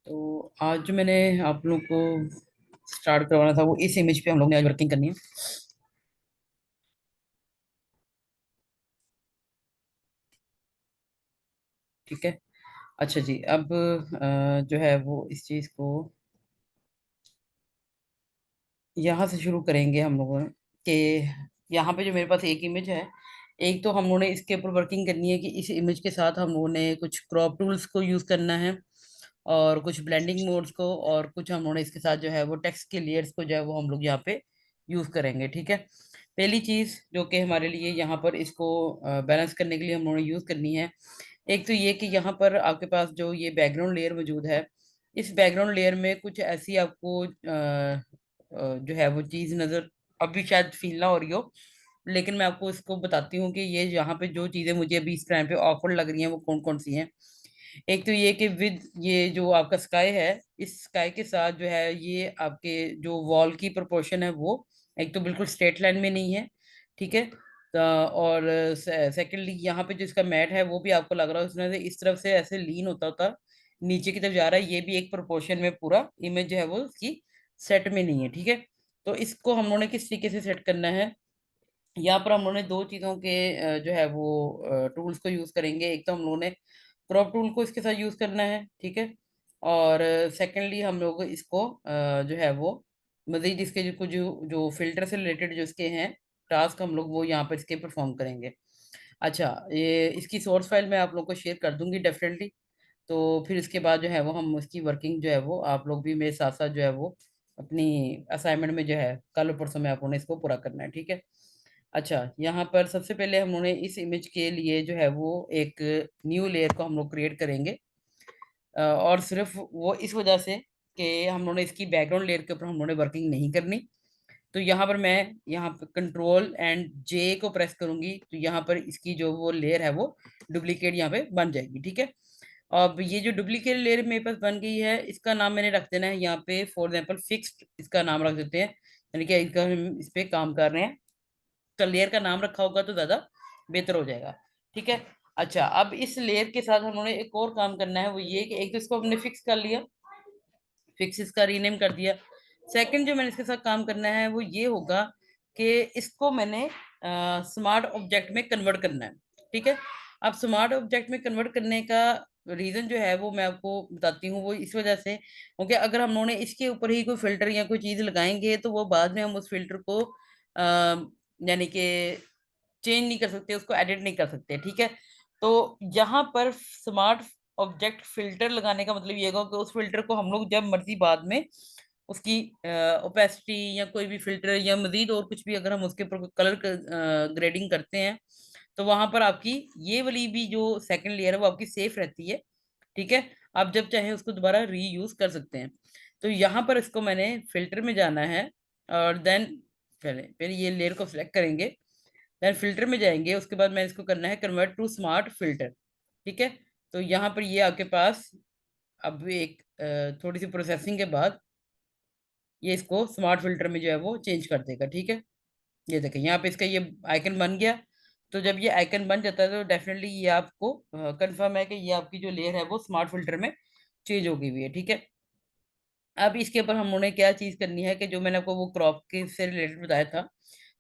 तो आज जो मैंने आप लोग को स्टार्ट करवाना था वो इस इमेज पे हम लोग ने आज वर्किंग करनी है। ठीक है। अच्छा जी, अब जो है वो इस चीज को यहाँ से शुरू करेंगे हम लोगों ने कि यहाँ पे जो मेरे पास एक इमेज है। एक तो हम लोगों ने इसके ऊपर वर्किंग करनी है कि इस इमेज के साथ हम लोगों ने कुछ क्रॉप टूल्स को यूज करना है और कुछ ब्लेंडिंग मोड्स को, और कुछ हम लोगों ने इसके साथ जो है वो टेक्स्ट के लेयर्स को जो है वो हम लोग यहाँ पे यूज करेंगे। ठीक है। पहली चीज जो कि हमारे लिए यहाँ पर इसको बैलेंस करने के लिए हम लोगों ने यूज करनी है, एक तो ये कि यहाँ पर आपके पास जो ये बैकग्राउंड लेयर मौजूद है, इस बैकग्राउंड लेयर में कुछ ऐसी आपको जो है वो चीज नजर अभी शायद फील ना हो रही हो, लेकिन मैं आपको इसको बताती हूँ कि ये यहाँ पे जो चीजें मुझे अभी इस टाइम पे ऑकवर्ड लग रही हैं वो कौन कौन सी हैं। एक तो ये कि विद ये जो आपका स्काई है, इस स्काई के साथ जो है ये आपके जो वॉल की प्रोपोर्शन है वो एक तो बिल्कुल स्ट्रेट लाइन में नहीं है। ठीक है। और सेकेंडली यहाँ पे जो इसका मैट है वो भी आपको लग रहा है उसमें से इस तरफ से ऐसे लीन होता होता नीचे की तरफ जा रहा है, ये भी एक प्रोपोर्शन में पूरा इमेज जो है वो उसकी सेट में नहीं है। ठीक है। तो इसको हम लोगों ने किस तरीके से सेट करना है, यहाँ पर हम लोगों ने दो चीज़ों के जो है वो टूल्स को यूज़ करेंगे। एक तो हम लोगों ने क्रॉप टूल को इसके साथ यूज़ करना है। ठीक है। और सेकेंडली हम लोग इसको जो है वो मजीद इसके जो कुछ जो फिल्टर से रिलेटेड जो इसके हैं टास्क हम लोग वो यहाँ पर इसके परफॉर्म करेंगे। अच्छा, ये इसकी सोर्स फाइल मैं आप लोग को शेयर कर दूंगी डेफिनेटली। तो फिर इसके बाद जो है वो हम उसकी वर्किंग जो है वो आप लोग भी मेरे साथ साथ जो है वो अपनी असाइनमेंट में जो है कल और परसों में आप लोगों ने इसको पूरा करना है। ठीक है। अच्छा, यहाँ पर सबसे पहले हम लोगों ने इस इमेज के लिए जो है वो एक न्यू लेयर को हम लोग क्रिएट करेंगे। और सिर्फ वो इस वजह से कि हम लोगों ने इसकी बैकग्राउंड लेयर के ऊपर हम लोगों ने वर्किंग नहीं करनी। तो यहाँ पर मैं यहाँ पर कंट्रोल एंड जे को प्रेस करूंगी तो यहाँ पर इसकी जो वो लेयर है वो डुप्लीकेट यहाँ पे बन जाएगी। ठीक है। अब ये जो डुप्लीकेट लेयर मेरे पास बन गई है इसका नाम मैंने रख देना है यहाँ पे फॉर एग्जाम्पल फिक्स्ड, इसका नाम रख देते हैं, यानी कि इनका हम इस पे काम कर रहे हैं। तो लेयर का नाम रखा होगा तो ज्यादा बेहतर हो जाएगा। ठीक है। अच्छा, अब इस लेयर के साथ हम लोगों ने एक और काम करना है, वो ये कि एक तो इसको हमने फिक्स कर लिया, फिक्स इसका रीनेम कर दिया। सेकंड जो मैंने इसके साथ काम करना है वो ये होगा कि इसको मैंने स्मार्ट ऑब्जेक्ट में कन्वर्ट करना है। ठीक है। अब स्मार्ट ऑब्जेक्ट में कन्वर्ट करने का रीजन जो है वो मैं आपको बताती हूँ। वो इस वजह से क्योंकि अगर हम लोगों ने इसके ऊपर ही कोई फिल्टर या कोई चीज लगाएंगे तो वो बाद में हम उस फिल्टर को यानी कि चेंज नहीं कर सकते, उसको एडिट नहीं कर सकते। ठीक है। तो यहाँ पर स्मार्ट ऑब्जेक्ट फिल्टर लगाने का मतलब ये होगा कि उस फिल्टर को हम लोग जब मर्जी बाद में उसकी ओपेसिटी या कोई भी फिल्टर या मजीद और कुछ भी अगर हम उसके ऊपर कलर ग्रेडिंग करते हैं तो वहां पर आपकी ये वाली भी जो सेकंड लेयर है वो आपकी सेफ रहती है। ठीक है। आप जब चाहे उसको दोबारा रीयूज कर सकते हैं। तो यहाँ पर इसको मैंने फिल्टर में जाना है और देन पहले पहले ये लेयर को सिलेक्ट करेंगे, देन फिल्टर में जाएंगे, उसके बाद मैं इसको करना है कन्वर्ट टू स्मार्ट फिल्टर। ठीक है। तो यहाँ पर ये आपके पास अब एक थोड़ी सी प्रोसेसिंग के बाद ये इसको स्मार्ट फिल्टर में जो है वो चेंज कर देगा। ठीक है। ये देखें यहाँ पे इसका ये आइकन बन गया। तो जब ये आइकन बन जाता है तो डेफिनेटली ये आपको कंफर्म है कि ये आपकी जो लेयर है वो स्मार्ट फिल्टर में चेंज हो गई हुई है। ठीक है। अब इसके ऊपर हम लोगों ने क्या चीज करनी है कि जो मैंने आपको वो क्रॉप के से रिलेटेड बताया था,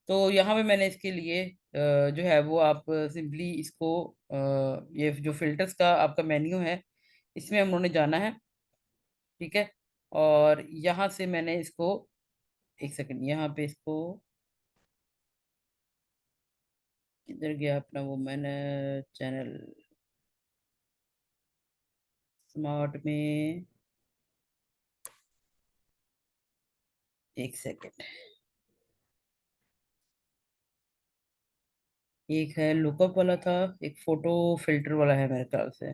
तो यहाँ पे मैंने इसके लिए जो है वो आप सिंपली इसको ये जो फिल्टर्स का आपका मेन्यू है इसमें हम लोगों ने जाना है। ठीक है। और यहाँ से मैंने इसको एक सेकंड यहाँ पे इसको किधर गया अपना वो मैंने चैनल स्मार्ट में, एक सेकंड, एक है लुकअप वाला था, एक फोटो फिल्टर वाला है मेरे ख्याल से।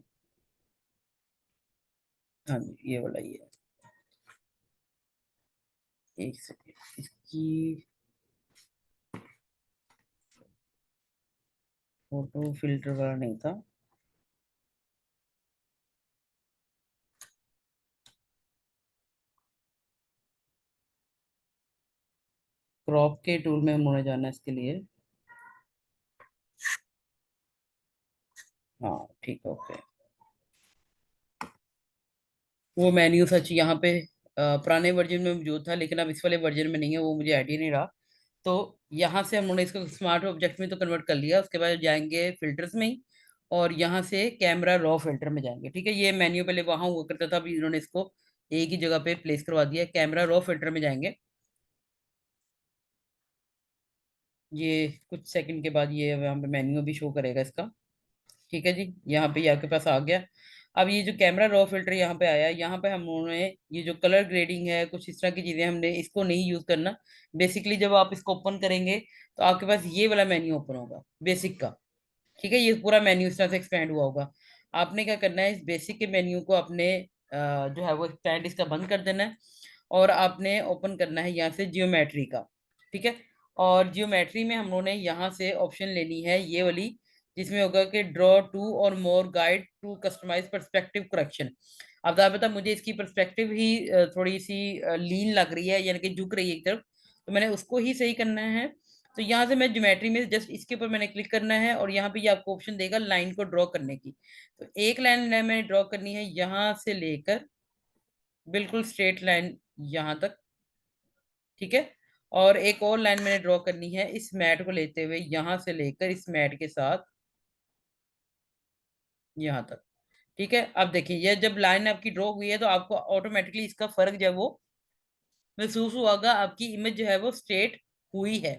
हाँ जी, ये वाला ही है। एक सेकंड इसकी फोटो फिल्टर वाला नहीं था। क्रॉप के टूल में हम होने जाना है इसके लिए। हाँ ठीक है, ओके। वो मेन्यू सच यहाँ पे पुराने वर्जन में मौजूद था, लेकिन अब इस वाले वर्जन में नहीं है, वो मुझे आइडिया नहीं रहा। तो यहाँ से हम उन्होंने इसको स्मार्ट ऑब्जेक्ट में तो कन्वर्ट कर लिया, उसके बाद जाएंगे फिल्टर्स में ही, और यहाँ से कैमरा रॉ फिल्टर में जाएंगे। ठीक है, ये मेन्यू पहले वहां हुआ करता था, अभी इन्होंने इसको एक ही जगह पे प्लेस करवा दिया है। कैमरा रॉ फिल्टर में जाएंगे। ये कुछ सेकंड के बाद ये यहाँ पे मेन्यू भी शो करेगा इसका। ठीक है जी, यहाँ पे ये आपके पास आ गया। अब ये जो कैमरा रॉ फिल्टर यहाँ पे आया है, यहाँ पे हमने ये जो कलर ग्रेडिंग है, कुछ इस तरह की चीजें, हमने इसको नहीं यूज करना। बेसिकली जब आप इसको ओपन करेंगे तो आपके पास ये वाला मेन्यू ओपन होगा बेसिक का। ठीक है, ये पूरा मेन्यू इस तरह से एक्सपेंड हुआ होगा। आपने क्या करना है, इस बेसिक के मेन्यू को अपने जो है वो एक्सपेंड इसका बंद कर देना है, और आपने ओपन करना है यहाँ से जियोमेट्री का। ठीक है, और जियोमेट्री में हम लोगों ने यहाँ से ऑप्शन लेनी है ये वाली, जिसमें होगा कि ड्रॉ टू और more guide to customize perspective correction. अब आप बता, मुझे इसकी पर्सपेक्टिव ही थोड़ी सी लीन लग रही है, यानी कि झुक रही है एक तरफ, तो मैंने उसको ही सही करना है। तो यहाँ से मैं ज्योमेट्री में जस्ट इसके ऊपर मैंने क्लिक करना है, और यहाँ पे ये आपको ऑप्शन देगा लाइन को ड्रॉ करने की। तो एक लाइन मैंने ड्रॉ करनी है यहाँ से लेकर बिल्कुल स्ट्रेट लाइन यहाँ तक। ठीक है, और एक और लाइन मैंने ड्रॉ करनी है इस मैट को लेते हुए यहाँ से लेकर इस मैट के साथ यहाँ तक। ठीक है, अब देखिए ये जब लाइन आपकी ड्रॉ हुई है तो आपको ऑटोमेटिकली इसका फर्क जो है वो महसूस होगा, आपकी इमेज जो है वो स्ट्रेट हुई है।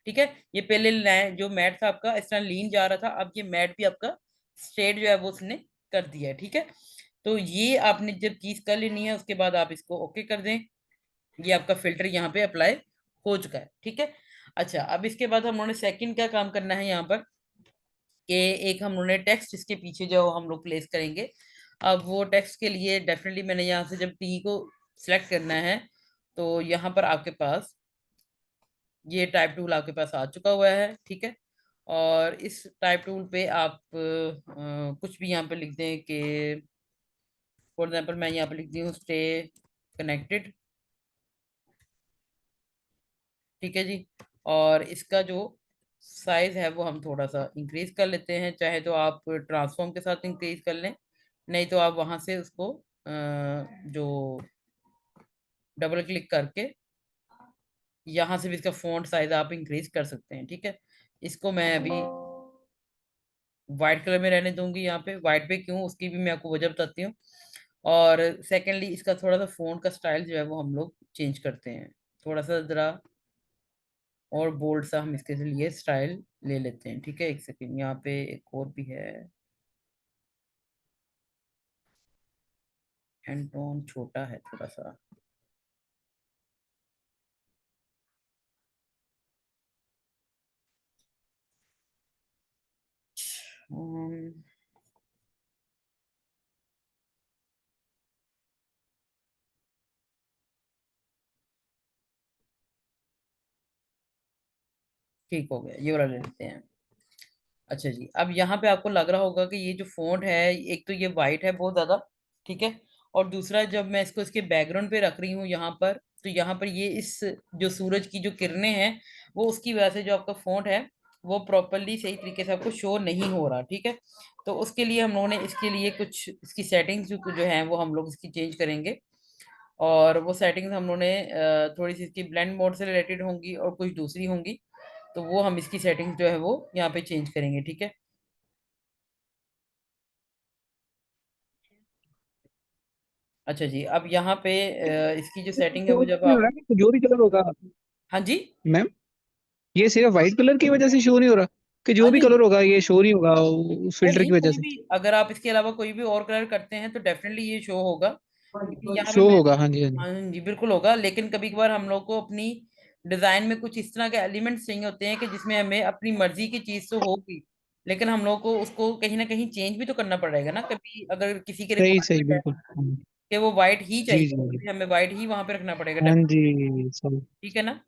ठीक है, ये पहले लाइन जो मैट था आपका इस तरह लीन जा रहा था, अब ये मैट भी आपका स्ट्रेट जो है वो उसने कर दिया है। ठीक है, तो ये आपने जब चीज कर लेनी है उसके बाद आप इसको ओके कर दें। ये आपका फिल्टर यहाँ पे अप्लाई हो चुका है। ठीक है, अच्छा अब इसके बाद हम लोगों ने सेकंड क्या काम करना है यहाँ पर, कि एक हम लोगों ने टेक्स्ट इसके पीछे जो हम लोग प्लेस करेंगे। अब वो टेक्स्ट के लिए डेफिनेटली मैंने यहाँ से जब टी को सिलेक्ट करना है, तो यहाँ पर आपके पास ये टाइप टूल आपके पास आ चुका हुआ है। ठीक है, और इस टाइप टूल पे आप कुछ भी यहाँ पे लिख दें कि फॉर एग्जांपल मैं यहाँ पे लिख दी हूँ स्टे कनेक्टेड। ठीक है जी, और इसका जो साइज है वो हम थोड़ा सा इंक्रीज कर लेते हैं, चाहे तो आप ट्रांसफॉर्म के साथ इंक्रीज कर लें, नहीं तो आप वहां से उसको जो डबल क्लिक करके यहाँ से भी इसका फॉन्ट साइज आप इंक्रीज कर सकते हैं। ठीक है, इसको मैं अभी व्हाइट कलर में रहने दूंगी। यहाँ पे व्हाइट पे क्यों, उसकी भी मैं आपको वजह बताती हूँ। और सेकेंडली इसका थोड़ा सा फोन का स्टाइल जो है वो हम लोग चेंज करते हैं, थोड़ा सा जरा और बोल्ड सा हम इसके लिए स्टाइल ले लेते हैं। ठीक है, एक सेकेंड, यहाँ पे एक और भी है, हैंड टोन छोटा है थोड़ा सा। हम्म, ठीक हो गया, ये वाला ले लेते हैं। अच्छा जी, अब यहाँ पे आपको लग रहा होगा कि ये जो फॉन्ट है, एक तो ये वाइट है बहुत ज्यादा। ठीक है, और दूसरा जब मैं इसको इसके बैकग्राउंड पे रख रही हूँ यहाँ पर, तो यहाँ पर ये इस जो सूरज की जो किरणें हैं, वो उसकी वजह से जो आपका फॉन्ट है वो प्रॉपरली सही तरीके से आपको शो नहीं हो रहा। ठीक है, तो उसके लिए हम लोगों ने इसके लिए कुछ इसकी सेटिंग्स जो है वो हम लोग इसकी चेंज करेंगे। और वो सेटिंग्स हम लोगों ने थोड़ी सी इसकी ब्लेंड मोड से रिलेटेड होंगी और कुछ दूसरी होंगी, तो वो हम इसकी सेटिंग्स जो है वो यहाँ पे चेंज करेंगे। ठीक है, अच्छा जी, अब यहाँ पे इसकी जो सेटिंग है शो वो जब नहीं हो आप, रहा कि जो भी कलर होगा। हाँ जी, मैम, ये सिर्फ व्हाइट कलर की वजह से शो नहीं हो रहा कि हाँ जो भी नहीं कलर होगा ये शो नहीं होगा उस नहीं फिल्टर नहीं, की वजह कोई से? भी अगर आप इसके अलावा कोई भी और कलर करते हैं तो डेफिनेटली ये शो होगा, क्योंकि यहाँ पे शो मैं, होगा, हाँ जी हाँ जी। हाँ जी बिल्कुल होगा, लेकिन कभी कभार हम लोग को अपनी डिजाइन में कुछ इस तरह के एलिमेंट्स चाहिए होते हैं कि जिसमें हमें अपनी मर्जी की चीज तो होगी, लेकिन हम लोग को उसको कहीं ना कहीं चेंज भी तो करना पड़ेगा ना, कभी अगर किसी की सही सही, रिक्वायरमेंट है बिल्कुल। कि वो व्हाइट ही जी चाहिए, जी तो जी। फिर हमें व्हाइट ही वहां पे रखना पड़ेगा हाँ डेफिनेटली। जी, सही ठीक है ना,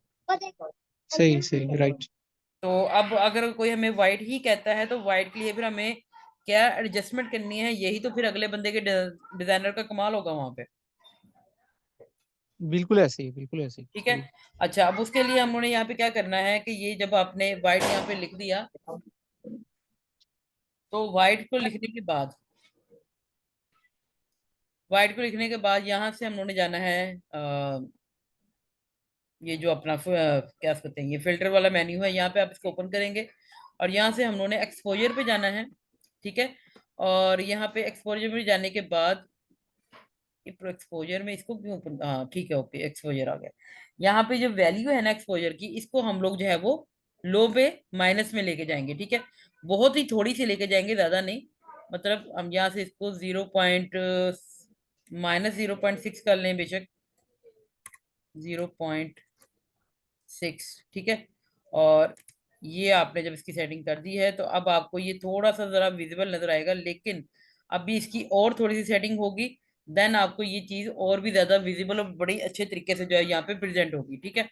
सही सही, राइट। तो अब अगर कोई हमें व्हाइट ही कहता है तो व्हाइट के लिए फिर हमें क्या एडजस्टमेंट करनी है, यही तो फिर अगले बंदे के डिजाइनर का कमाल होगा वहां पे। बिल्कुल ऐसे ही, बिल्कुल ऐसे ही, ठीक है, सही। अच्छा अब उसके लिए हमने यहाँ पे क्या करना है कि ये जब आपने व्हाइट यहाँ पे लिख दिया, तो व्हाइट को लिखने के बाद वाइट को लिखने के बाद यहाँ से हम लोगों ने जाना है ये जो अपना क्या कहते हैं, ये फिल्टर वाला मेन्यू है, यहाँ पे आप इसको ओपन करेंगे और यहाँ से हम लोगों ने एक्सपोजर पे जाना है। ठीक है। और यहाँ पे एक्सपोजर में जाने के बाद एक्सपोजर में इसको क्यों open- हाँ ठीक है, ओके एक्सपोजर आ गया। यहाँ पे जो वैल्यू है ना एक्सपोजर की, इसको हम लोग जो है वो लो पे माइनस में लेके जाएंगे। ठीक है। बहुत ही थोड़ी सी लेके जाएंगे, ज्यादा नहीं। मतलब हम यहाँ से इसको 0.-0.6 कर लें बेशक, 0.6। ठीक है। और ये आपने जब इसकी सेटिंग कर दी है तो अब आपको ये थोड़ा सा जरा विजिबल नजर आएगा, लेकिन अभी इसकी और थोड़ी सी सेटिंग होगी, देन आपको ये चीज और भी ज्यादा विजिबल और बड़ी अच्छे तरीके से जो है यहाँ पे प्रेजेंट होगी। ठीक है।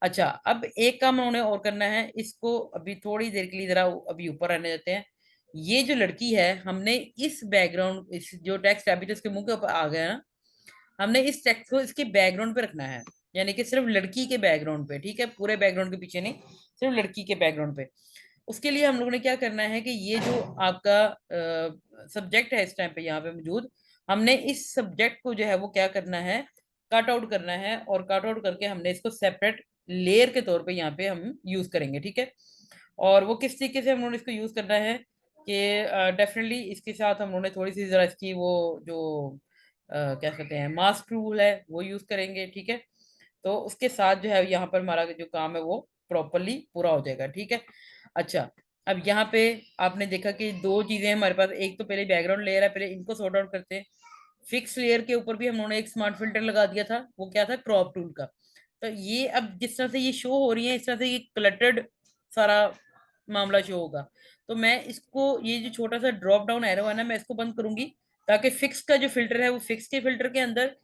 अच्छा, अब एक काम उन्होंने और करना है, इसको अभी थोड़ी देर के लिए जरा अभी ऊपर रहने देते हैं। ये जो लड़की है, हमने इस बैकग्राउंड, इस जो टेक्स्ट अभी तो इसके मुंह के ऊपर आ गया ना, हमने इस टेक्स्ट को इसके बैकग्राउंड पे रखना है। यानी कि सिर्फ लड़की के बैकग्राउंड पे। ठीक है, पूरे बैकग्राउंड के पीछे नहीं, सिर्फ लड़की के बैकग्राउंड पे। उसके लिए हम लोगों ने क्या करना है कि ये जो आपका सब्जेक्ट है इस टाइम पे यहाँ पे मौजूद, हमने इस सब्जेक्ट को जो है वो क्या करना है, कट आउट करना है। और कट आउट करके हमने इसको सेपरेट लेयर के तौर पे यहाँ पे हम यूज करेंगे। ठीक है। और वो किस तरीके से हम लोगों ने इसको यूज करना है कि डेफिनेटली इसके साथ हम लोगों ने थोड़ी सी जरा इसकी वो जो क्या कहते हैं मास्क टूल है वो यूज करेंगे। ठीक है। तो उसके साथ जो है यहाँ पर हमारा जो काम है वो प्रॉपरली पूरा हो जाएगा। ठीक है। अच्छा, अब यहाँ पे आपने देखा कि दो चीजें हैं हमारे पास। एक तो पहले बैकग्राउंड लेयर है, पहले इनको सॉर्ट आउट करते हैं। फिक्स लेयर के ऊपर भी हम लोगों ने एक स्मार्ट फिल्टर लगा दिया था, वो क्या था, क्रॉप टूल का। तो ये अब जिस तरह से ये शो हो रही है, इस तरह से ये क्लटर्ड सारा मामला शो होगा। तो मैं इसको, ये जो छोटा सा ड्रॉप डाउन एरो है ना, मैं इसको बंद करूंगी, ताकि फिक्स का जो फिल्टर है वो फिक्स के फिल्टर के अंदर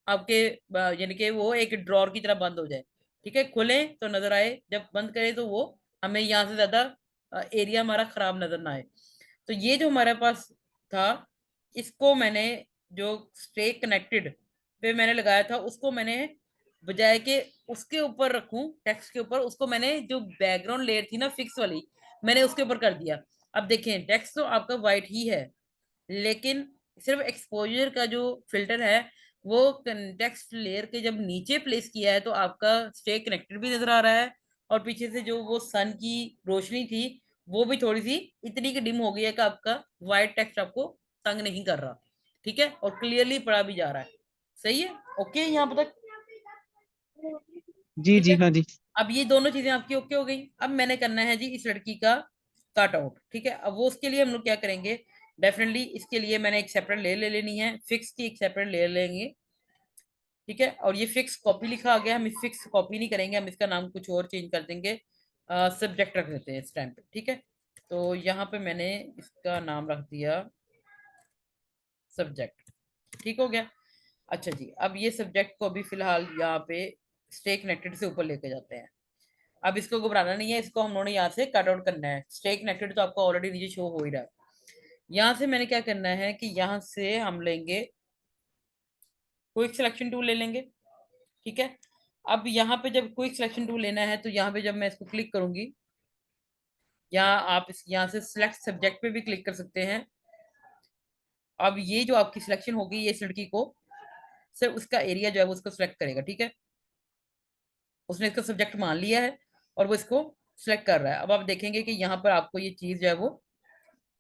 आपके यानी कि वो एक ड्रॉर की तरह बंद हो जाए। ठीक है, खोले तो नजर आए, जब बंद करें तो वो हमें यहाँ से ज्यादा एरिया हमारा खराब नजर ना आए। तो ये जो हमारे पास था, इसको मैंने जो स्टे कनेक्टेड पे मैंने लगाया था, उसको मैंने बजाय के उसके ऊपर रखूं टेक्स्ट के ऊपर, उसको मैंने जो बैकग्राउंड लेयर थी ना फिक्स वाली, मैंने उसके ऊपर कर दिया। अब देखें टेक्स्ट तो आपका वाइट ही है, लेकिन सिर्फ एक्सपोजर का जो फिल्टर है वो टेक्स्ट लेयर के जब नीचे प्लेस किया है तो आपका स्टे कनेक्टेड भी नजर आ रहा है। और पीछे से जो वो सन की रोशनी थी वो भी थोड़ी सी इतनी की डिम हो गई है कि आपका वाइट टेक्स्ट आपको तंग नहीं कर रहा। ठीक है, और क्लियरली पढ़ा भी जा रहा है। सही है, ओके यहाँ तक। जी ठीक जी है। हाँ जी। अब ये दोनों चीजें आपकी ओके हो गई। अब मैंने करना है जी इस लड़की का कट आउट। ठीक है, अब वो उसके लिए हम लोग क्या करेंगे, डेफिनेटली इसके लिए मैंने एक सेपरेट लेयर ले लेनी है, फिक्स की एक सेपरेट लेयर लेंगे। ठीक है, और ये फिक्स कॉपी लिखा आ गया, हम इस फिक्स कॉपी नहीं करेंगे, हम इसका नाम कुछ और चेंज कर देंगे, सब्जेक्ट रख देते हैं इस टाइम पे। ठीक है, तो यहाँ पे मैंने इसका नाम रख दिया सब्जेक्ट। ठीक हो गया। अच्छा जी, अब ये सब्जेक्ट को अभी फिलहाल यहाँ पे स्टे कनेक्टेड से ऊपर लेके जाते हैं। अब इसको घबराना नहीं है, इसको हम लोगों ने यहाँ से कट आउट करना है। स्टे कनेक्टेड तो आपको ऑलरेडी नीचे शो हो ही रहा है। यहाँ से मैंने क्या करना है कि यहाँ से हम लेंगे क्विक सिलेक्शन टूल ले लेंगे। ठीक है। अब यहाँ पे जब क्विक सिलेक्शन टूल लेना है तो यहाँ पे जब मैं इसको क्लिक करूंगी, यहाँ आप इस यहाँ से सिलेक्ट सब्जेक्ट पे भी क्लिक कर सकते हैं। अब ये जो आपकी सिलेक्शन होगी, ये इस लड़की को सिर्फ उसका एरिया जो है वो उसको सिलेक्ट करेगा। ठीक है, उसने इसका सब्जेक्ट मान लिया है और वो इसको सिलेक्ट कर रहा है। अब आप देखेंगे कि यहाँ पर आपको ये चीज जो है वो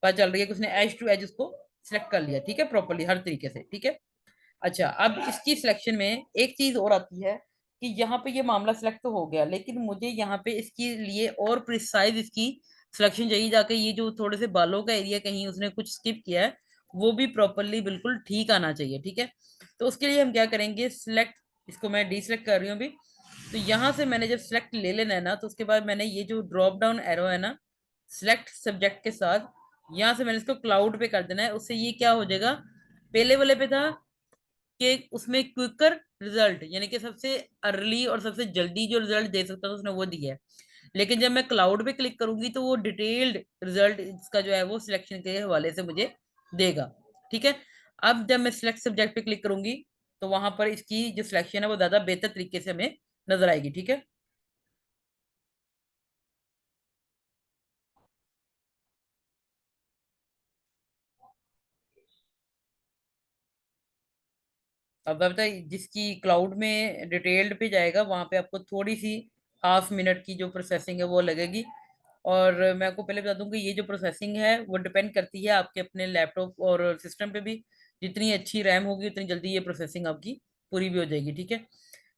पता चल रही है कि उसने एज टू एज उसको सिलेक्ट कर लिया। ठीक है, प्रॉपरली हर तरीके से। ठीक है। अच्छा, अब इसकी सिलेक्शन में एक चीज और आती है कि यहाँ पे ये मामला सिलेक्ट तो हो गया, लेकिन मुझे यहाँ पे इसके लिए और प्रिसाइज इसकी सिलेक्शन चाहिए, जाके ये जो थोड़े से बालों का एरिया कहीं उसने कुछ स्किप किया है वो भी प्रॉपरली बिल्कुल ठीक आना चाहिए। ठीक है, तो उसके लिए हम क्या करेंगे, सिलेक्ट, इसको मैं डी सिलेक्ट कर रही हूँ अभी। तो यहाँ से मैंने जब सिलेक्ट ले लेना है ना, तो उसके बाद मैंने ये जो ड्रॉप डाउन एरो है ना सिलेक्ट सब्जेक्ट के साथ, यहाँ से मैंने इसको क्लाउड पे कर देना है। उससे ये क्या हो जाएगा, पहले वाले पे था कि उसमें क्विकर रिजल्ट, यानी कि सबसे अर्ली और सबसे जल्दी जो रिजल्ट दे सकता था उसने वो दिया है। लेकिन जब मैं क्लाउड पे क्लिक करूंगी तो वो डिटेल्ड रिजल्ट इसका जो है वो सिलेक्शन के हवाले से मुझे देगा। ठीक है। अब जब मैं सिलेक्ट सब्जेक्ट पे क्लिक करूंगी तो वहां पर इसकी जो सिलेक्शन है वो ज्यादा बेहतर तरीके से हमें नजर आएगी। ठीक है। अब आप बताइए, जिसकी क्लाउड में डिटेल्ड पे जाएगा वहां पे आपको थोड़ी सी हाफ मिनट की जो प्रोसेसिंग है वो लगेगी। और मैं आपको पहले बता दूं कि ये जो प्रोसेसिंग है वो डिपेंड करती है आपके अपने लैपटॉप और सिस्टम पे भी। जितनी अच्छी रैम होगी उतनी जल्दी ये प्रोसेसिंग आपकी पूरी भी हो जाएगी, ठीक है।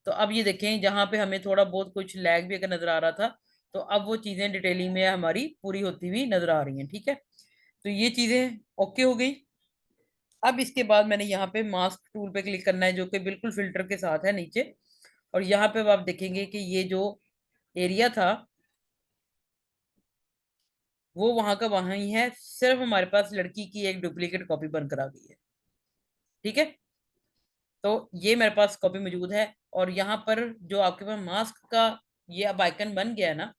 तो अब ये देखें, जहाँ पे हमें थोड़ा बहुत कुछ लैग भी अगर नजर आ रहा था, तो अब वो चीजें डिटेलिंग में हमारी पूरी होती हुई नजर आ रही हैं, ठीक है। तो ये चीजें ओके हो गई। अब इसके बाद मैंने यहाँ पे मास्क टूल पे क्लिक करना है, जो कि बिल्कुल फिल्टर के साथ है नीचे। और यहाँ पे अब आप देखेंगे कि ये जो एरिया था वो वहां का वहां ही है, सिर्फ हमारे पास लड़की की एक डुप्लीकेट कॉपी बनकर आ गई है, ठीक है। तो ये मेरे पास कॉपी मौजूद है। और यहाँ पर जो आपके पास मास्क का ये अब आइकन बन गया है ना,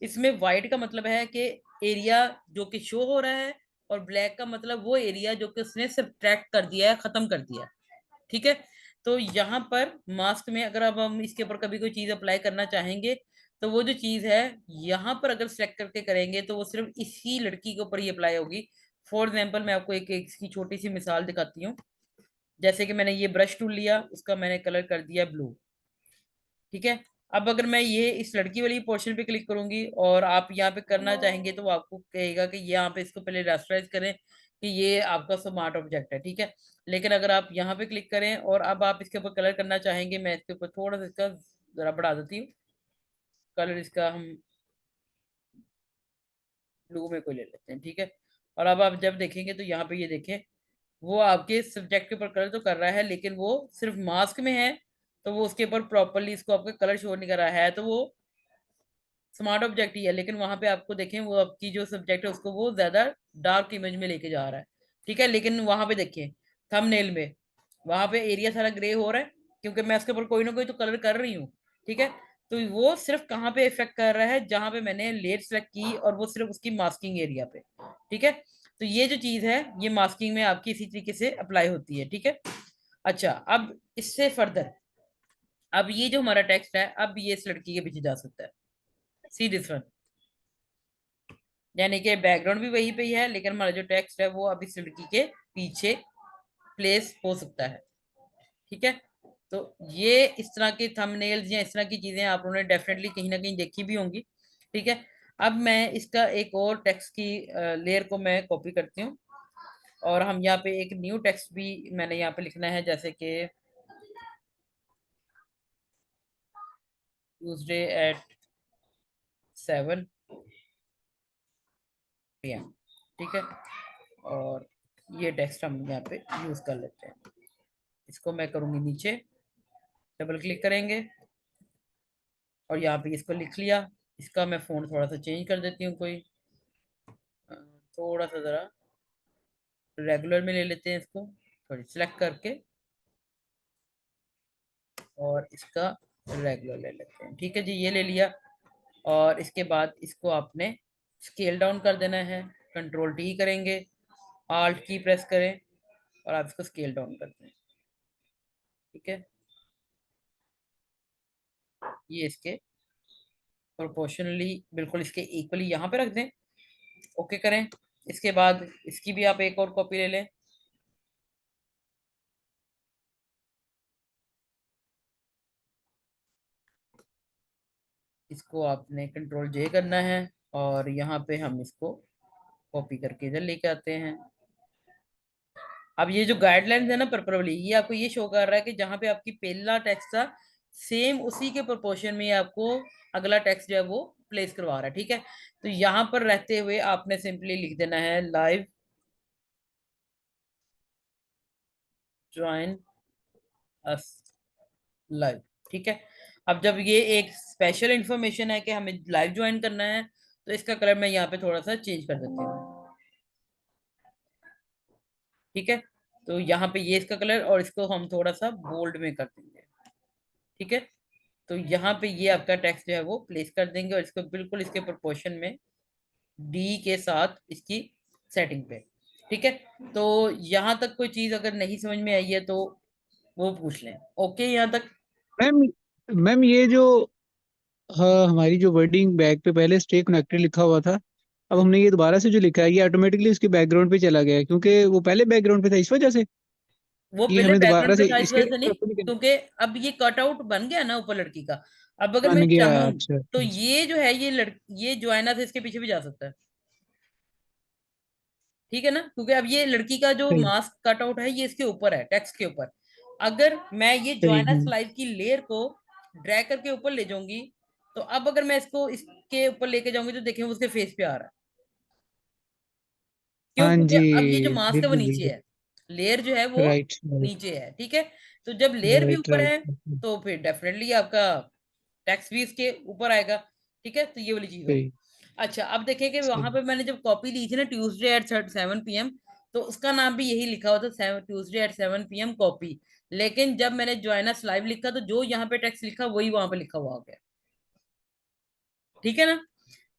इसमें व्हाइट का मतलब है कि एरिया जो कि शो हो रहा है, और ब्लैक का मतलब वो एरिया जो कि उसने सब्ट्रैक्ट कर दिया है, खत्म कर दिया है, ठीक है। तो यहाँ पर मास्क में अगर अब हम इसके ऊपर कभी कोई चीज अप्लाई करना चाहेंगे, तो वो जो चीज है यहाँ पर अगर सिलेक्ट करके करेंगे तो वो सिर्फ इसी लड़की के ऊपर ही अप्लाई होगी। फॉर एग्जाम्पल मैं आपको एक इसकी छोटी सी मिसाल दिखाती हूँ। जैसे कि मैंने ये ब्रश टूल लिया, उसका मैंने कलर कर दिया ब्लू, ठीक है। अब अगर मैं ये इस लड़की वाली पोर्शन पे क्लिक करूंगी और आप यहाँ पे करना चाहेंगे, तो वो आपको कहेगा कि यहाँ पे इसको पहले रास्टराइज करें कि ये आपका स्मार्ट ऑब्जेक्ट है, ठीक है। लेकिन अगर आप यहाँ पे क्लिक करें और अब आप इसके ऊपर कलर करना चाहेंगे, मैं इसके ऊपर थोड़ा सा इसका जरा बढ़ा देती हूँ। कलर इसका हम ब्लू में कोई ले लेते हैं, ठीक है। और अब आप जब देखेंगे तो यहाँ पे ये देखें, वो आपके सब्जेक्ट के ऊपर कलर तो कर रहा है, लेकिन वो सिर्फ मास्क में है। तो वो उसके ऊपर प्रॉपरली इसको आपका कलर शो नहीं कर रहा है, तो वो स्मार्ट ऑब्जेक्ट ही है, लेकिन वहां पे आपको देखें वो आपकी जो सब्जेक्ट है उसको वो ज्यादा डार्क इमेज में लेके जा रहा है, ठीक है। लेकिन वहां पे देखिए थंबनेल में वहां पे एरिया सारा ग्रे हो रहा है, क्योंकि मैं उसके ऊपर कोई ना कोई तो कलर कर रही हूँ, ठीक है। तो वो सिर्फ कहाँ पे इफेक्ट कर रहा है, जहां पे मैंने लेयर सेलेक्ट की और वो सिर्फ उसकी मास्किंग एरिया पे, ठीक है। तो ये जो चीज है ये मास्किंग में आपकी इसी तरीके से अप्लाई होती है, ठीक है। अच्छा, अब इससे फर्दर, अब ये जो हमारा टेक्स्ट है अब ये इस लड़की के पीछे जा सकता है। सी दिस वन, यानी कि बैकग्राउंड भी वही पे ही है, लेकिन हमारा जो टेक्स्ट है वो अब इस लड़की के पीछे प्लेस हो सकता है, ठीक है। तो ये इस तरह के थंबनेल्स या इस तरह की चीजें आप लोगों ने डेफिनेटली कहीं ना कहीं देखी भी होंगी, ठीक है। अब मैं इसका एक और टेक्स्ट की लेयर को मैं कॉपी करती हूँ, और हम यहाँ पे एक न्यू टेक्स्ट भी मैंने यहाँ पे लिखना है, जैसे कि ट्यूसडे एट 7 PM, ठीक है। और ये टेक्स्ट हम यहाँ पे यूज कर लेते हैं। इसको मैं करूंगी नीचे, डबल क्लिक करेंगे और यहाँ पे इसको लिख लिया। इसका मैं फ़ॉन्ट थोड़ा सा चेंज कर देती हूँ, कोई अ, थोड़ा सा ज़रा रेगुलर में ले लेते हैं इसको, थोड़ी सिलेक्ट करके और इसका रेगुलर ले लेते हैं, ठीक है जी, ये ले लिया। और इसके बाद इसको आपने स्केल डाउन कर देना है। कंट्रोल टी करेंगे, आल्ट की प्रेस करें और आप इसको स्केल डाउन कर दें, ठीक है। ये इसके प्रोपोर्शनली बिल्कुल इसके इक्वली यहाँ पे रख दें, ओके करें। इसके बाद इसकी भी आप एक और कॉपी ले लें। इसको आपने कंट्रोल जे करना है और यहाँ पे हम इसको कॉपी करके इधर लेके आते हैं। अब ये जो गाइडलाइंस है ना पर्पल वाली, ये आपको ये शो कर रहा है कि जहाँ पे आपकी पहला टेक्स्ट था सेम उसी के प्रोपोर्शन में आपको अगला टेक्स्ट जो है वो प्लेस करवा रहा है, ठीक है। तो यहाँ पर रहते हुए आपने सिंपली लिख देना है लाइव ज्वाइन अस लाइव, ठीक है। अब जब ये एक स्पेशल इंफॉर्मेशन है कि हमें लाइव ज्वाइन करना है, तो इसका कलर मैं यहाँ पे थोड़ा सा चेंज कर देती हूँ, ठीक है। तो यहाँ पे ये इसका कलर और इसको हम थोड़ा सा बोल्ड में कर देंगे, ठीक है। तो यहाँ पे ये आपका टेक्स्ट जो है वो प्लेस कर देंगे और इसको बिल्कुल इसके प्रोपोर्शन में डी के साथ इसकी सेटिंग पे, ठीक है। तो यहाँ तक कोई चीज अगर नहीं समझ में आई है तो वो पूछ लें, ओके यहाँ तक। मैम मैम ये जो हाँ, हमारी जो वर्डिंग बैक पे पहले स्टे कनेक्टेड लिखा हुआ था, अब हम्म। हमने ये दोबारा से जो लिखा है ये ऑटोमेटिकली उसके बैकग्राउंड पे चला गया है, क्योंकि वो पहले बैकग्राउंड पे था इस वजह से। वो ये पहले हमें दोबारा बैकग्राउंड पे से था इस इसके वजह से लिए नहीं, copy नहीं करना। क्योंकि अब ये कटआउट बन गया ना ऊपर लड़की का। अब अगर मैं बन गया, चाहूं अच्छा तो अच्छा अच्छा। ये जो है ये ये जोआना से इसके पीछे भी जा सकता है। ठीक है ना, क्योंकि अब ये लड़की का जो सही मास्क कटआउट है ये इसके ऊपर है, टेक्स्ट के ऊपर। अगर मैं ये सही। जोआना स्लाइव की लेयर को ड्रैग करके ऊपर ले जाऊंगी, तो अब अगर मैं इसको इसके ऊपर लेके जाऊंगी तो देखें उसके फेस पे आ रहा है। क्यों? हाँ क्योंकि जी, अब ये जो मास्क है वो बिल्कुल नीचे बिल्कुल। है, लेयर जो है वो राइट राइट। नीचे है। ठीक है, तो जब लेयर भी राइट ऊपर राइट। है तो फिर डेफिनेटली आपका टैक्स भी इसके ऊपर आएगा। ठीक है, तो ये वाली चीज होगी। सही अच्छा, अब देखें कि सही। वहां पे मैंने जब कॉपी ली थी ना ट्यूसडे एट 7 PM, तो उसका नाम भी यही लिखा हुआ था, ट्यूसडे एट 7 PM कॉपी। लेकिन जब मैंने ज्वाइनस लाइव लिखा तो जो यहाँ पे टेक्स्ट लिखा वही वहां पे लिखा हुआ आ गया। ठीक है ना,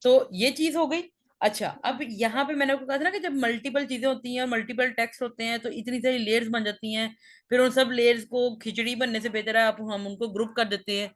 तो ये चीज हो गई। अच्छा, अब यहाँ पे मैंने आपको कहा था ना कि जब मल्टीपल चीजें होती हैं और मल्टीपल टेक्स्ट होते हैं तो इतनी सारी लेयर्स बन जाती हैं। फिर उन सब लेयर्स को खिचड़ी बनने से बेहतर है आप हम उनको ग्रुप कर देते हैं।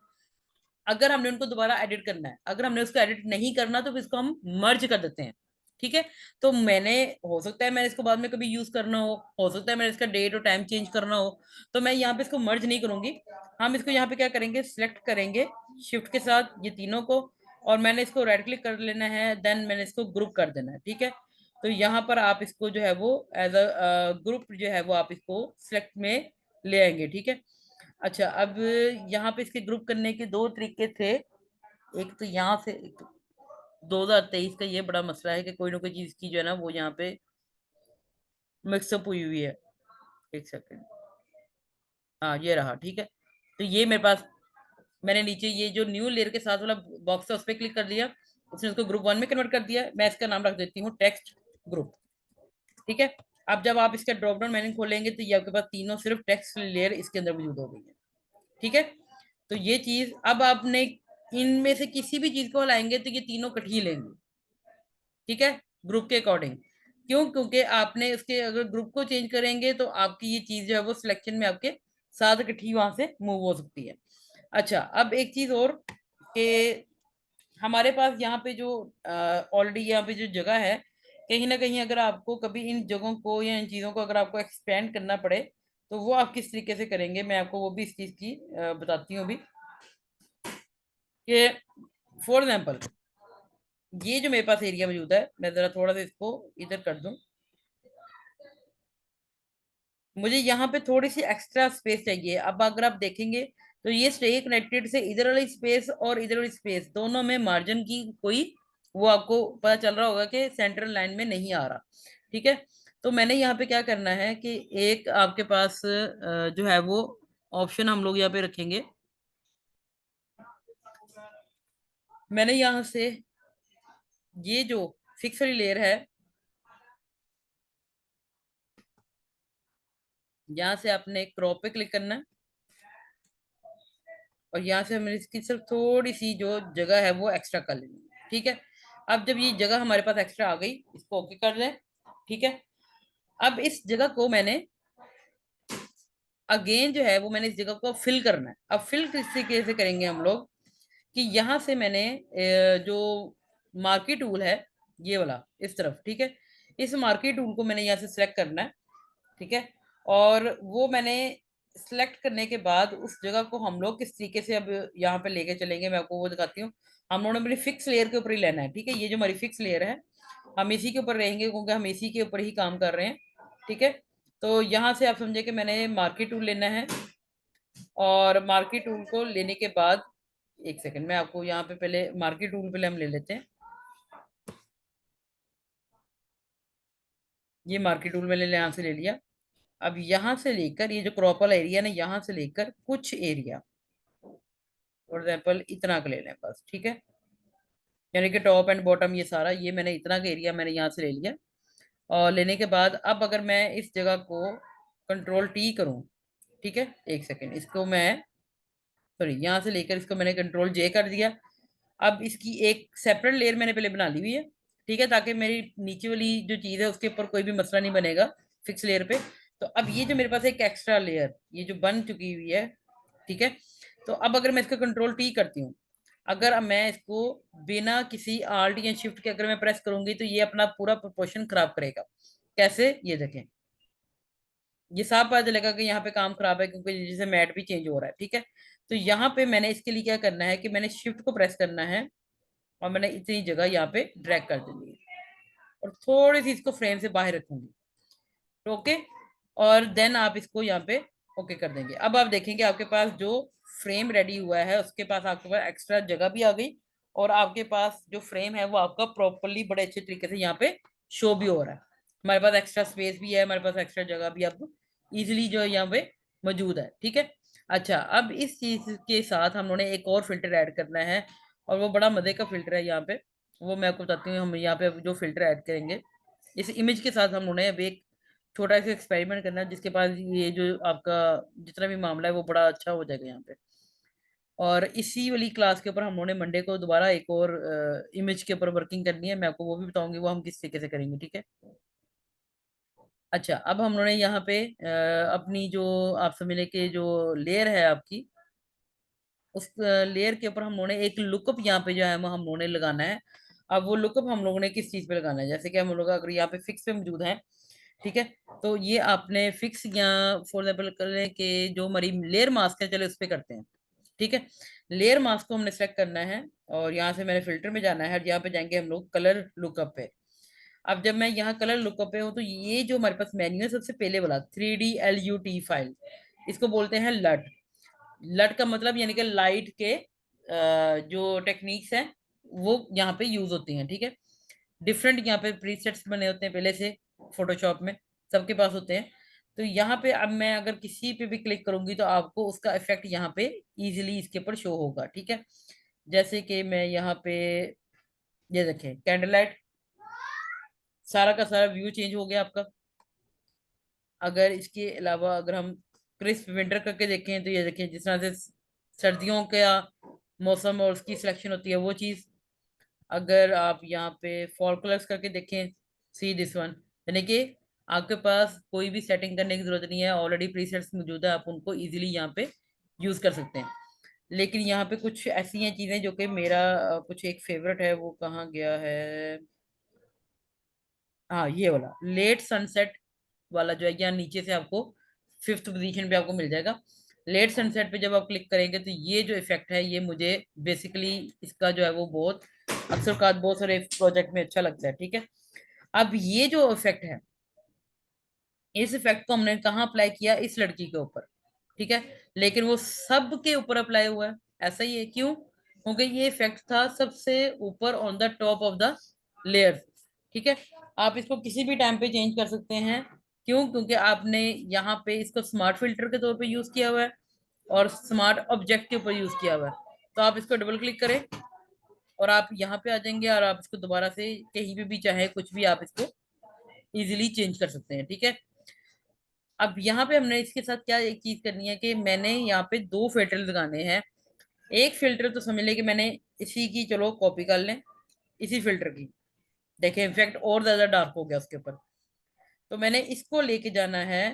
अगर हमने उनको दोबारा एडिट करना है, अगर हमने उसको एडिट नहीं करना तो फिर इसको हम मर्ज कर देते हैं। ठीक है, तो मैंने, हो सकता है मैंने इसको बाद में कभी यूज करना हो सकता है मैंने इसका डेट और टाइम चेंज करना हो, तो मैं यहाँ पे इसको मर्ज नहीं करूंगी। हम इसको यहाँ पे क्या करेंगे, सिलेक्ट करेंगे शिफ्ट के साथ ये तीनों को, और मैंने इसको राइट क्लिक कर लेना है, देन मैंने इसको ग्रुप कर देना है। ठीक है, तो यहाँ पर आप इसको जो है वो एज अ ग्रुप जो है वो आप इसको सिलेक्ट में ले आएंगे। ठीक है, अच्छा, अब यहाँ पे इसके ग्रुप करने के दो तरीके थे। एक तो यहाँ से, एक तो 2023 का ये बड़ा मसला है कि कोई ना कोई चीज की जो है ना वो यहाँ पे मिक्सअप हुई हुई है। एक सेकंड, हाँ ये रहा। ठीक है, तो ये मेरे पास, मैंने नीचे ये जो न्यू लेयर के साथ वाला बॉक्स है उस पर क्लिक कर दिया, उसने उसको ग्रुप 1 में कन्वर्ट कर दिया। मैं इसका नाम रख देती हूँ टेक्स्ट ग्रुप। ठीक है, अब जब आप इसका ड्रॉप डाउन मेन्यू खोलेंगे तो ये आपके पास तीनों सिर्फ टेक्स्ट लेयर इसके अंदर मौजूद हो गई है। ठीक है, तो ये चीज अब आपने इनमें से किसी भी चीज को लाएंगे तो ये तीनों कट ही लेंगे। ठीक है, ग्रुप के अकॉर्डिंग। क्यों? क्योंकि आपने उसके अगर ग्रुप को चेंज करेंगे तो आपकी ये चीज जो है वो सिलेक्शन में आपके साथ इकट्ठी वहां से मूव हो सकती है। अच्छा, अब एक चीज और कि हमारे पास यहाँ पे जो ऑलरेडी यहाँ पे जो जगह है, कहीं ना कहीं अगर आपको कभी इन जगहों को या इन चीजों को अगर आपको एक्सपेंड करना पड़े तो वो आप किस तरीके से करेंगे, मैं आपको वो भी इस चीज की बताती हूँ अभी। कि फॉर एग्जाम्पल ये जो मेरे पास एरिया मौजूद है, मैं जरा थोड़ा सा इसको इधर कर दूं। मुझे यहाँ पे थोड़ी सी एक्स्ट्रा स्पेस चाहिए। अब अगर आप देखेंगे तो ये स्टे कनेक्टेड से इधर वाली स्पेस और इधर वाली स्पेस दोनों में मार्जिन की कोई, वो आपको पता चल रहा होगा कि सेंट्रल लाइन में नहीं आ रहा। ठीक है, तो मैंने यहाँ पे क्या करना है कि एक आपके पास जो है वो ऑप्शन हम लोग यहाँ पे रखेंगे। मैंने यहाँ से ये जो फिक्स वाली लेयर है, यहाँ से आपने क्रॉप पे क्लिक करना है, और यहाँ से हमें इसकी सिर्फ थोड़ी सी जो जगह है वो एक्स्ट्रा कर लेनी है। ठीक है, अब जब ये जगह हमारे पास एक्स्ट्रा आ गई, इसको ओके कर लें। ठीक है, अब इस जगह को मैंने अगेन जो है वो मैंने इस जगह को फिल करना है। अब फिल किस तरीके से करेंगे हम लोग, कि यहाँ से मैंने जो मार्की टूल है ये वाला इस तरफ, ठीक है, इस मार्की टूल को मैंने यहाँ से सिलेक्ट करना है। ठीक है, और वो मैंने सिलेक्ट करने के बाद उस जगह को हम लोग किस तरीके से अब यहाँ पे लेके चलेंगे मैं आपको वो दिखाती हूँ। हम लोगों ने अपनी फिक्स लेयर के ऊपर ही लेना है। ठीक है, ये जो हमारी फिक्स लेयर है हम इसी के ऊपर रहेंगे क्योंकि हम इसी के ऊपर ही काम कर रहे हैं। ठीक है, तो यहाँ से आप समझे कि मैंने मार्की टूल लेना है, और मार्की टूल को लेने के बाद, एक सेकंड मैं आपको यहाँ पे पहले मार्की टूल पहले हम ले लेते हैं। ये मार्की टूल मैंने यहाँ से ले लिया। अब यहाँ से लेकर ये जो क्रॉप वाला एरिया ना, यहाँ से लेकर कुछ एरिया, फॉर एग्जाम्पल इतना का ले लें बस। ठीक है, यानी कि टॉप एंड बॉटम ये सारा, ये मैंने इतना का एरिया मैंने यहाँ से ले लिया। और लेने के बाद अब अगर मैं इस जगह को कंट्रोल T करूँ, ठीक है, एक सेकेंड, इसको मैं, सॉरी, यहाँ से लेकर इसको मैंने कंट्रोल J कर दिया। अब इसकी एक सेपरेट लेयर मैंने पहले बना ली हुई है। ठीक है, ताकि मेरी नीचे वाली जो चीज़ है उसके ऊपर कोई भी मसला नहीं बनेगा फिक्स लेयर पे। तो अब ये जो मेरे पास एक एक्स्ट्रा लेयर ये जो बन चुकी हुई है, ठीक है, तो अब अगर मैं इसका कंट्रोल T करती हूँ, अगर अब मैं इसको बिना किसी आल्ट या शिफ्ट के अगर मैं प्रेस करूंगी तो ये अपना पूरा प्रोपोर्शन खराब करेगा। कैसे, ये देखें। ये साफ पता चलेगा कि यहाँ पे काम खराब है, क्योंकि जैसे मैट भी चेंज हो रहा है, ठीक है। तो यहाँ पे मैंने इसके लिए क्या करना है कि मैंने शिफ्ट को प्रेस करना है, और मैंने इतनी जगह यहाँ पे ड्रैग कर देनी है, और थोड़ी सी इसको फ्रेम से बाहर रखूंगी। ओके। और देन आप इसको यहाँ पे ओके कर देंगे। अब आप देखेंगे आपके पास जो फ्रेम रेडी हुआ है उसके पास आपके पास एक्स्ट्रा जगह भी आ गई, और आपके पास जो फ्रेम है वो आपका प्रॉपरली बड़े अच्छे तरीके से यहाँ पे शो भी हो रहा है। हमारे पास एक्स्ट्रा स्पेस भी है, हमारे पास एक्स्ट्रा जगह भी अब इजिली जो है यहाँ पे मौजूद है, ठीक है। अच्छा, अब इस चीज के साथ हम लोगों ने एक और फिल्टर ऐड करना है, और वो बड़ा मजे का फिल्टर है यहाँ पे। वो मैं आपको बताती हूँ। हम यहाँ पे जो फिल्टर ऐड करेंगे इस इमेज के साथ, हम लोगों ने अभी एक छोटा सा एक्सपेरिमेंट करना है, जिसके पास ये जो आपका जितना भी मामला है वो बड़ा अच्छा हो जाएगा यहाँ पे। और इसी वाली क्लास के ऊपर हम लोगों ने मंडे को दोबारा एक और इमेज के ऊपर वर्किंग करनी है। मैं आपको वो भी बताऊंगी वो हम किस तरीके से करेंगे, ठीक है। अच्छा, अब हम लोगों ने यहाँ पे अपनी जो आप समझ लें कि जो लेयर है आपकी, उस लेयर के ऊपर हम लोगों ने एक लुकअप यहाँ पे जो है वो हम लोगों ने लगाना है। अब वो लुकअप हम लोगों ने किस चीज पे लगाना है, जैसे कि हम लोग अगर यहाँ पे फिक्स पे मौजूद है, ठीक है। तो ये आपने फिक्स या फॉर एग्जाम्पल करें कि जो हमारी लेयर मास्क है, चले उस पे करते हैं, ठीक है। लेयर मास्क को हमने सेलेक्ट करना है, और यहाँ से मैंने फिल्टर में जाना है, और यहाँ पे जाएंगे हम लोग कलर लुकअप पे। अब जब मैं यहाँ कलर लुकअप पे हूँ तो ये जो हमारे पास मेन्यू है सबसे पहले वाला 3D LUT फाइल, इसको बोलते हैं लट। लट का मतलब यानी कि लाइट के जो टेक्निक्स हैं वो यहाँ पे यूज होती हैं, ठीक है। डिफरेंट यहाँ पे प्रीसेट्स बने होते हैं पहले से, फोटोशॉप में सबके पास होते हैं। तो यहाँ पे अब मैं अगर किसी पे भी क्लिक करूंगी तो आपको उसका इफेक्ट यहाँ पे इजीली इसके ऊपर शो होगा, ठीक है। जैसे कि मैं यहाँ पे ये देखें कैंडल लाइट, सारा का सारा व्यू चेंज हो गया आपका। अगर इसके अलावा अगर हम क्रिस्प विंटर करके देखें तो ये देखें जिस तरह से सर्दियों का मौसम और उसकी सिलेक्शन होती है वो चीज। अगर आप यहाँ पे फॉल कलर्स करके देखें, सी दिस वन, यानी कि आपके पास कोई भी सेटिंग करने की जरूरत नहीं है, ऑलरेडी प्रीसेट्स मौजूद है, आप उनको इजीली यहाँ पे यूज कर सकते हैं। लेकिन यहाँ पे कुछ ऐसी हैं चीजें जो कि मेरा कुछ एक फेवरेट है, वो कहाँ गया है। हाँ, ये वाला लेट सनसेट वाला जो है, यहाँ नीचे से आपको फिफ्थ पोजीशन पे आपको मिल जाएगा। लेट सनसेट पे जब आप क्लिक करेंगे तो ये जो इफेक्ट है ये मुझे बेसिकली इसका जो है वो बहुत अक्सर का बहुत सारे प्रोजेक्ट में अच्छा लगता है, ठीक है। अब ये जो इफेक्ट है, इस इफेक्ट को हमने कहाँ अप्लाई किया, इस लड़की के ऊपर, ठीक है। लेकिन वो सब के ऊपर अप्लाई हुआ है, ऐसा ही है, क्यों? क्योंकि ये इफेक्ट था सबसे ऊपर on the top of the layer, ठीक है। आप इसको किसी भी टाइम पे चेंज कर सकते हैं, क्यों? क्योंकि आपने यहाँ पे इसको स्मार्ट फिल्टर के तौर पे यूज किया हुआ है, और स्मार्ट ऑब्जेक्ट के ऊपर यूज किया हुआ है। तो आप इसको डबल क्लिक करें और आप यहाँ पे आ जाएंगे, और आप इसको दोबारा से कहीं पे भी चाहे कुछ भी आप इसको इजीली चेंज कर सकते हैं, ठीक है। अब यहाँ पे हमने इसके साथ क्या एक चीज करनी है कि मैंने यहाँ पे दो फिल्टर लगाने हैं। एक फिल्टर तो समझ ले कि मैंने इसी की, चलो कॉपी कर लें इसी फिल्टर की, देखें इफेक्ट और ज्यादा डार्क हो गया उसके ऊपर। तो मैंने इसको लेके जाना है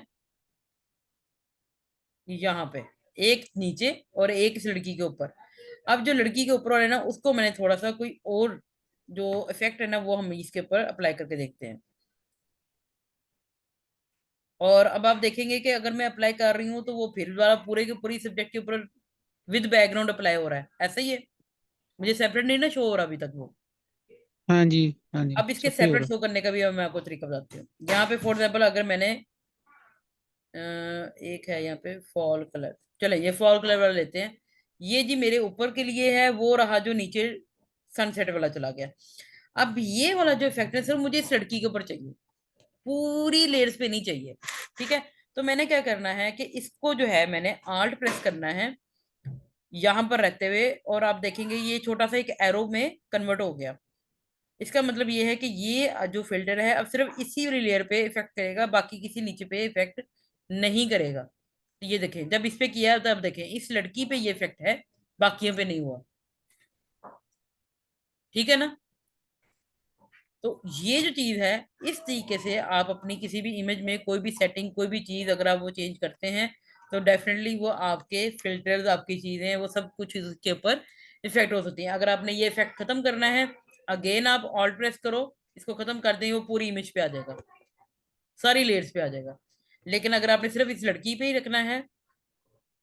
यहाँ पे, एक नीचे और एक इस लड़की के ऊपर। अब जो लड़की के ऊपर वाला है ना, उसको मैंने थोड़ा सा कोई और जो इफेक्ट है ना वो हम इसके ऊपर अप्लाई करके देखते हैं। और अब आप देखेंगे कि अगर मैं अप्लाई कर रही हूँ तो वो फिर वाला पूरे के पूरी सब्जेक्ट के ऊपर विद बैकग्राउंड अप्लाई हो रहा है, ऐसा ही है। मुझे सेपरेट नहीं ना शो हो रहा अभी तक वो। हाँ जी, हाँ जी, अब इसके सब पे हो सेपरेट रहा। शो करने का भी मैं आपको तरीका बताती हूँ। यहाँ पे फॉर एग्जाम्पल अगर मैंने एक है यहाँ पे फॉल कलर, चले ये फॉल कलर वाला लेते हैं। ये जी मेरे ऊपर के लिए है, वो रहा जो नीचे सनसेट वाला चला गया। अब ये वाला जो इफेक्ट है सर मुझे इस लड़की के ऊपर चाहिए, पूरी लेयर्स पे नहीं चाहिए, ठीक है। तो मैंने क्या करना है कि इसको जो है मैंने आल्ट प्रेस करना है यहां पर रहते हुए, और आप देखेंगे ये छोटा सा एक एरो में कन्वर्ट हो गया। इसका मतलब ये है कि ये जो फिल्टर है अब सिर्फ इसी वाली लेयर पे इफेक्ट करेगा, बाकी किसी नीचे पे इफेक्ट नहीं करेगा। तो ये देखें जब इस पे किया तब देखें इस लड़की पे ये इफेक्ट है, बाकियों पे नहीं हुआ, ठीक है ना। तो ये जो चीज है, इस तरीके से आप अपनी किसी भी इमेज में कोई भी सेटिंग कोई भी चीज अगर आप वो चेंज करते हैं तो डेफिनेटली वो आपके फिल्टर्स आपकी चीजें वो सब कुछ इसके ऊपर इफेक्ट हो सकती है। अगर आपने ये इफेक्ट खत्म करना है, अगेन आप ऑल्ट प्रेस करो, इसको खत्म कर दें, वो पूरी इमेज पे आ जाएगा, सारी लेयर्स पे आ जाएगा। लेकिन अगर आपने सिर्फ इस लड़की पे ही रखना है,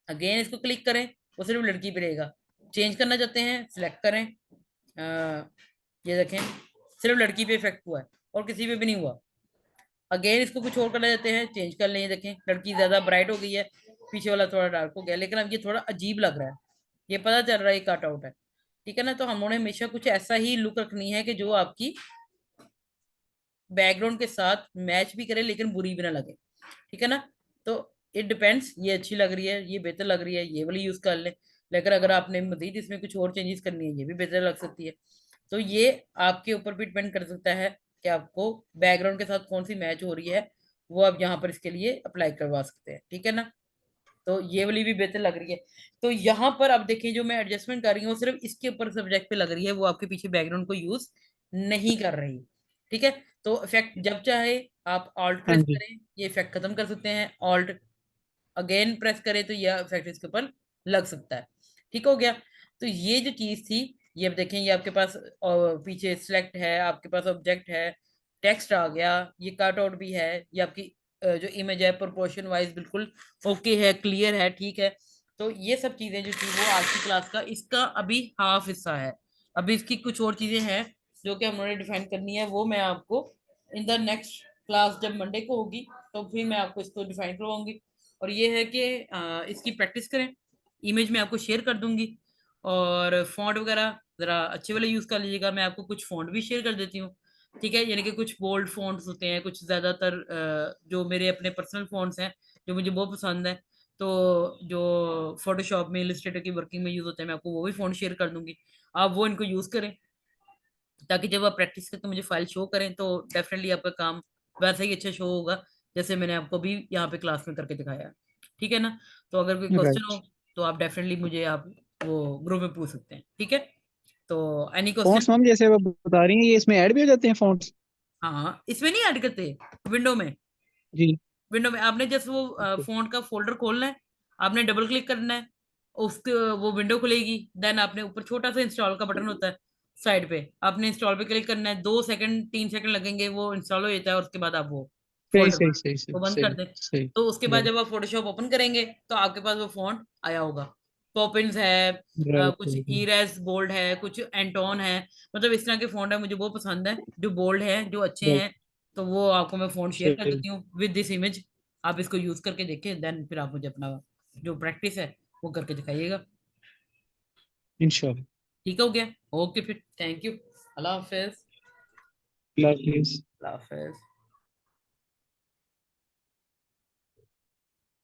अगेन इसको क्लिक करें, वो सिर्फ लड़की पे रहेगा। चेंज करना चाहते हैं, सिलेक्ट करें, ये देखें, सिर्फ लड़की पे इफेक्ट हुआ है और किसी पे भी नहीं हुआ। अगेन इसको कुछ और करना चाहते हैं, चेंज कर लें, ये देखें लड़की ज्यादा ब्राइट हो गई है, पीछे वाला थोड़ा डार्क हो गया, लेकिन अब ये थोड़ा अजीब लग रहा है, ये पता चल रहा है कट आउट है। ठीक है ना, तो हमने हमेशा कुछ ऐसा ही लुक रखनी है कि जो आपकी बैकग्राउंड के साथ मैच भी करे लेकिन बुरी भी ना लगे। ठीक है ना, तो इट डिपेंड्स, ये अच्छी लग रही है, ये बेहतर लग रही है, ये वाली यूज कर ले। लेकिन अगर आपने मजीद इसमें कुछ और चेंजेस करनी है, ये भी बेहतर लग सकती है। तो ये आपके ऊपर भी डिपेंड कर सकता है कि आपको बैकग्राउंड के साथ कौन सी मैच हो रही है, वो आप यहाँ पर इसके लिए अप्लाई करवा सकते हैं। ठीक है ना, तो ये वाली भी बेहतर लग रही है। तो यहाँ पर आप देखें, जो मैं एडजस्टमेंट कर रही हूँ वो सिर्फ इसके ऊपर सब्जेक्ट पे लग रही है, वो आपके पीछे बैकग्राउंड को यूज नहीं कर रही। ठीक है, तो इफेक्ट जब चाहे आप ऑल्ट हाँ प्रेस जी। करें, ये इफेक्ट खत्म कर सकते हैं, ऑल्ट अगेन प्रेस करें तो यह इफेक्ट इसके ऊपर लग सकता है। ठीक हो गया। तो ये जो चीज थी, ये अब देखें, ये आपके पास पीछे सिलेक्ट है, आपके पास ऑब्जेक्ट है, टेक्स्ट आ गया, ये कट आउट भी है, ये आपकी जो इमेज है प्रोपोर्शन वाइज बिल्कुल ओके है, क्लियर है। ठीक है, तो ये सब चीजें जो थी वो आज की क्लास का इसका अभी हाफ हिस्सा है। अभी इसकी कुछ और चीजें हैं जो कि हमने डिफाइन करनी है, वो मैं आपको इन द नेक्स्ट क्लास जब मंडे को होगी तो फिर मैं आपको इसको डिफाइन करवाऊंगी। और ये है कि इसकी प्रैक्टिस करें, इमेज मैं आपको शेयर कर दूंगी, और फॉन्ट वगैरह जरा अच्छे वाले यूज कर लीजिएगा, मैं आपको कुछ फॉन्ट भी शेयर कर देती हूँ। ठीक है, यानी कि कुछ बोल्ड फॉन्ट्स होते हैं, कुछ ज्यादातर जो मेरे अपने पर्सनल फॉन्ट्स हैं जो मुझे बहुत पसंद है, तो जो फोटोशॉप में इलस्ट्रेटर की वर्किंग में यूज होते हैं, मैं आपको वो भी फॉन्ट शेयर कर दूंगी। आप वो इनको यूज करें, ताकि जब आप प्रैक्टिस करके मुझे फाइल शो करें तो डेफिनेटली आपका काम वैसा ही अच्छा शो होगा जैसे मैंने आपको भी यहाँ पे क्लास में करके दिखाया है। ठीक है ना, तो अगर कोई क्वेश्चन हो राइट। तो आप डेफिनेटली मुझे आप वो ग्रुप में पूछ सकते हैं। ठीक है, तो एनी फॉन्ट्स क्वेश्चन। मैम जैसे आप बता रही हैं, ये इसमें ऐड भी हो जाते हैं फॉन्ट्स? हाँ, इसमें नहीं ऐड करते, विंडो में। जी। विंडो में आपने जैसे वो ओके। फोन का फोल्डर खोलना है, आपने डबल क्लिक करना है, उसके वो विंडो खुलेगी, देन आपने ऊपर छोटा सा इंस्टॉल का बटन होता है साइड पे, आपने इंस्टॉल पे क्लिक करना है, 2 सेकंड 3 सेकंड लगेंगे, वो इंस्टॉल हो जाता है, और उसके बाद आप वो सही फोल्डर सही सही सही को बंद कर सही दें। सही। तो उसके बाद राइट। जब आप फोटोशॉप ओपन करेंगे तो आपके पास वो फॉन्ट आया होगा, पॉपिंस है, कुछ राइट। इरेज बोल्ड है, कुछ एंटोन है, मतलब इस तरह के फॉन्ट है, मुझे बहुत पसंद है जो बोल्ड है, जो अच्छे राइट। हैं। तो वो आपको मैं फोन शेयर कर सही। देती हूँ विद दिस इमेज, आप इसको यूज करके देखें, देन फिर आप मुझे अपना जो प्रैक्टिस है वो करके दिखाइएगा। इंशाल्लाह। ठीक हो गया, ओके फिर, थैंक यू, अल्लाह हाफिज। अल्लाह हाफिज़। अल्लाह हाफिज।